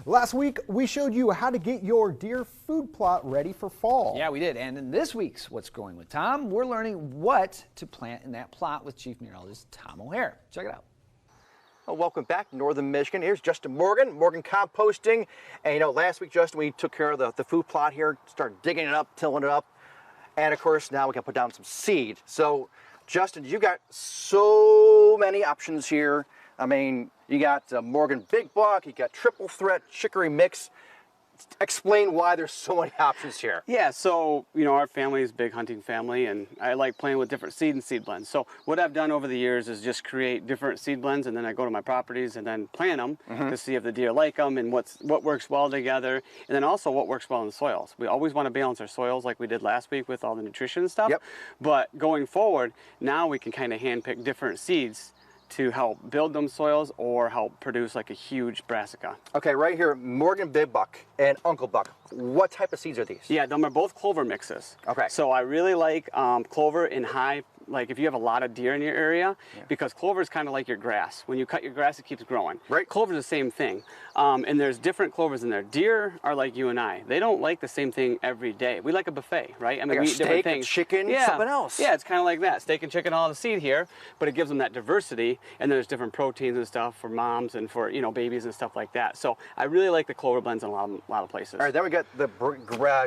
Last week, we showed you how to get your deer food plot ready for fall. Yeah, we did. And in this week's What's Growing with Tom, we're learning what to plant in that plot with Chief Meteorologist Tom O'Hare. Check it out. Well, welcome back to Northern Michigan. Here's Justin Morgan Composting. And you know, last week, Justin, we took care of the food plot here, started digging it up, tilling it up. And of course, now we can put down some seed. So, Justin, you got so many options here. I mean, you got Morgan Big Buck, you got Triple Threat, Chicory Mix. Explain why there's so many options here. Yeah, so, you know, our family is a big hunting family, and I like playing with different seed and seed blends. So what I've done over the years is just create different seed blends, and then I go to my properties and then plant them to see if the deer like them and what works well together, and then also what works well in the soils. We always want to balance our soils like we did last week with all the nutrition and stuff. Yep. But going forward, now we can kind of handpick different seeds to help build them soils or help produce like a huge brassica. Okay, right here, Morgan Big Buck and Uncle Buck. What type of seeds are these? Yeah, them are both clover mixes. Okay. So I really like clover in high, like if you have a lot of deer in your area, because clover is kind of like your grass. When you cut your grass, it keeps growing. Right. Clover is the same thing. And there's different clovers in there. Deer are like you and I. They don't like the same thing every day. We like a buffet, right? I mean, Like we a eat different steak, a things. chicken, Yeah. something else. Yeah, it's kind of like that. Steak and chicken, all the seed here, but it gives them that diversity. And there's different proteins and stuff for moms and for, you know, babies and stuff like that. So I really like the clover blends in a lot of places. All right, then we got the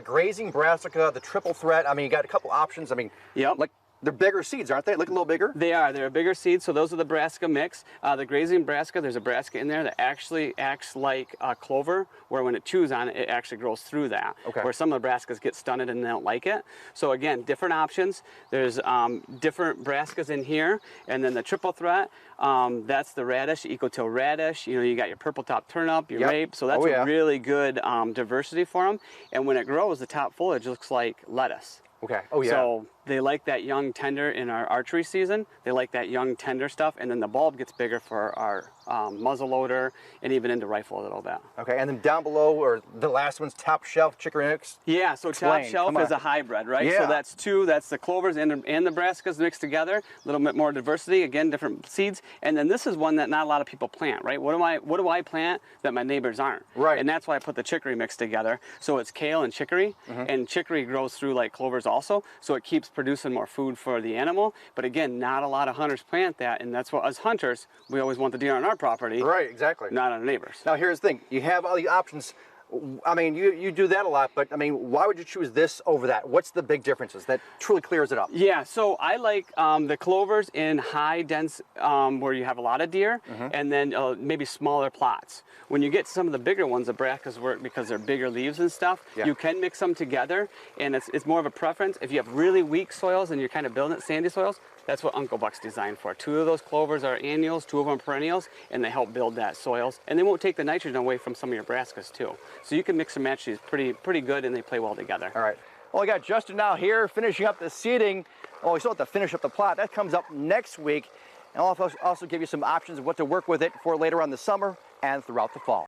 grazing brassica, the Triple Threat. I mean, you got a couple options. I mean, like, they're bigger seeds, aren't they? Look a little bigger. They are. They're a bigger seed, so those are the brassica mix. The grazing brassica, there's a brassica in there that actually acts like clover, where when it chews on it, it actually grows through that. Okay. Where some of the brassicas get stunted and they don't like it. So again, different options. There's different brassicas in here, and then the Triple Threat, that's the radish, Ecotil radish. You know, you got your purple top turnip, your rape, so that's a really good diversity for them. And when it grows, the top foliage looks like lettuce. Okay. Oh yeah. So they like that young tender in our archery season. They like that young tender stuff, and then the bulb gets bigger for our muzzle loader and even into rifle a little bit. Okay, and then down below, or the last one's Top Shelf Chicory Mix. Yeah, so Top Shelf is a hybrid, right? Yeah. So that's two. That's the clovers and the brassicas mixed together. A little bit more diversity. Again, different seeds. And then this is one that not a lot of people plant, right? What do I plant that my neighbors aren't? Right. And that's why I put the chicory mix together. So it's kale and chicory, and chicory grows through like clovers also. So it keeps producing more food for the animal. But again, not a lot of hunters plant that, and that's what, as hunters, we always want the deer on our property. Right, exactly. Not on our neighbors. Now here's the thing, you have all the options. I mean, you do that a lot, but I mean, why would you choose this over that? What's the big differences that truly clears it up? Yeah, so I like the clovers in high dense, where you have a lot of deer, and then maybe smaller plots. When you get some of the bigger ones, the brassicas work because they're bigger leaves and stuff. You can mix them together, and it's more of a preference. If you have really weak soils and you're kind of building it sandy soils, that's what Uncle Buck's designed for. 2 of those clovers are annuals, 2 of them are perennials, and they help build that soils. And they won't take the nitrogen away from some of your brassicas too. So you can mix and match these pretty good, and they play well together. All right. Well, I got Justin now here finishing up the seeding. Oh, we still have to finish up the plot. That comes up next week. And I'll also give you some options of what to work with it for later on the summer and throughout the fall.